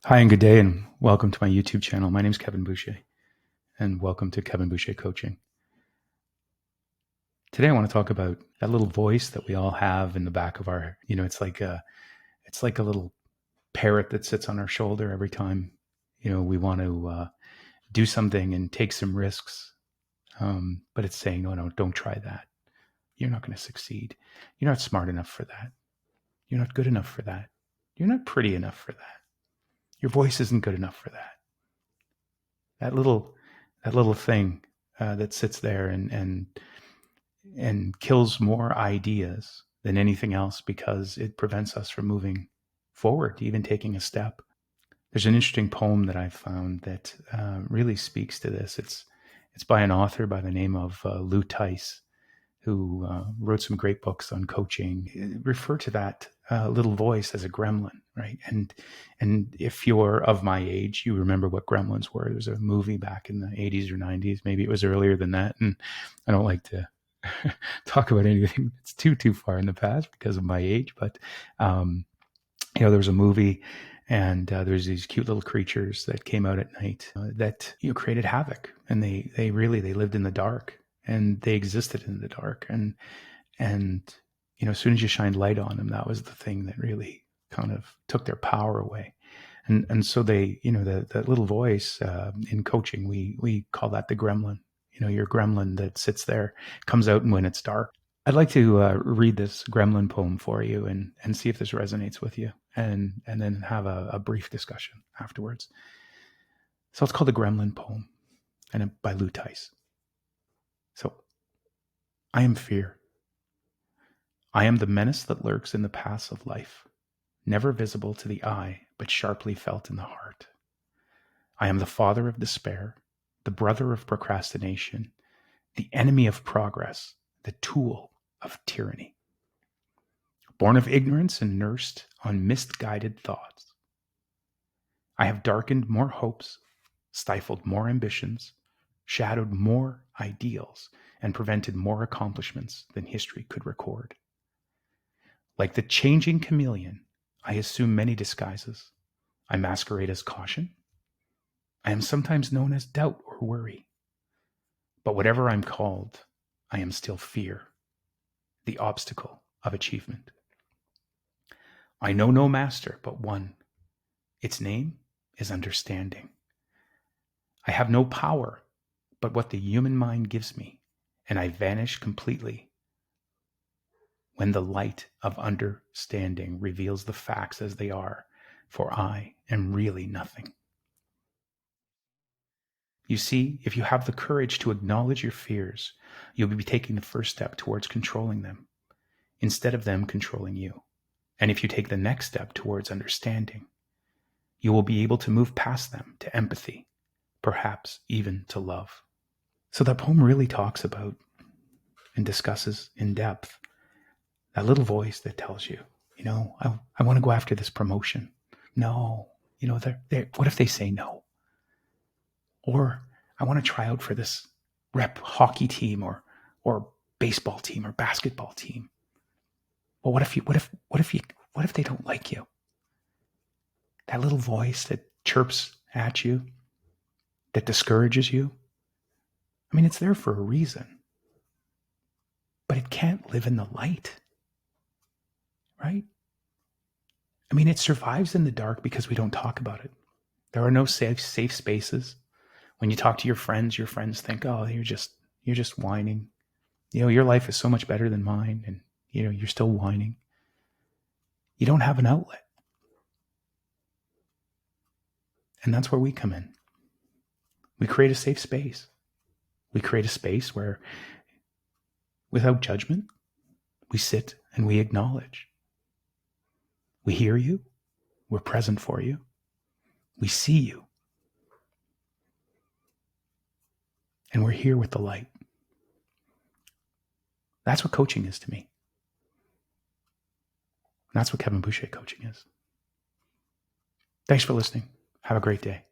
Hi and good day, and welcome to my YouTube channel. My name is Kevin Boucher, and welcome to Kevin Boucher Coaching. Today, I want to talk about that little voice that we all have in the back of our. It's like a little parrot that sits on our shoulder every time, we want to do something and take some risks. But it's saying, "No, no, don't try that. You're not going to succeed. You're not smart enough for that. You're not good enough for that. You're not pretty enough for that. Your voice isn't good enough for that." That little thing that sits there and kills more ideas than anything else because it prevents us from moving forward, even taking a step. There's an interesting poem that I've found that really speaks to this. It's by an author by the name of Lou Tice, who wrote some great books on coaching. Refer to that little voice as a gremlin, right? And if you're of my age, you remember what gremlins were. There was a movie back in the 80s or 90s. Maybe it was earlier than that. And I don't like to talk about anything that's too far in the past because of my age. But there was a movie, and there's these cute little creatures that came out at night that created havoc, and they lived in the dark, and they existed in the dark, and as soon as you shined light on them, that was the thing that really kind of took their power away. And so they, that little voice in coaching, we call that the gremlin. Your gremlin that sits there, comes out when it's dark. I'd like to read this gremlin poem for you and see if this resonates with you, and then have a brief discussion afterwards. So it's called the Gremlin poem, and by Lou Tice. So, I am fear. I am the menace that lurks in the paths of life, never visible to the eye, but sharply felt in the heart. I am the father of despair, the brother of procrastination, the enemy of progress, the tool of tyranny. Born of ignorance and nursed on misguided thoughts, I have darkened more hopes, stifled more ambitions, shadowed more ideals, and prevented more accomplishments than history could record. Like the changing chameleon, I assume many disguises. I masquerade as caution. I am sometimes known as doubt or worry. But whatever I'm called, I am still fear, the obstacle of achievement. I know no master but one. Its name is understanding. I have no power but what the human mind gives me, and I vanish completely when the light of understanding reveals the facts as they are, for I am really nothing. You see, if you have the courage to acknowledge your fears, you'll be taking the first step towards controlling them, instead of them controlling you. And if you take the next step towards understanding, you will be able to move past them to empathy, perhaps even to love. So that poem really talks about and discusses in depth that little voice that tells you, I want to go after this promotion. No, what if they say no? Or I want to try out for this rep hockey team or baseball team or basketball team. Well, what if they don't like you? That little voice that chirps at you, that discourages you. I mean, it's there for a reason, but it can't live in the light, right? I mean, it survives in the dark because we don't talk about it. There are no safe spaces. When you talk to your friends think, "Oh, you're just whining. Your life is so much better than mine, and you're still whining." You don't have an outlet. And that's where we come in. We create a safe space. We create a space where, without judgment, we sit and we acknowledge. We hear you. We're present for you. We see you. And we're here with the light. That's what coaching is to me. And that's what Kevin Boucher coaching is. Thanks for listening. Have a great day.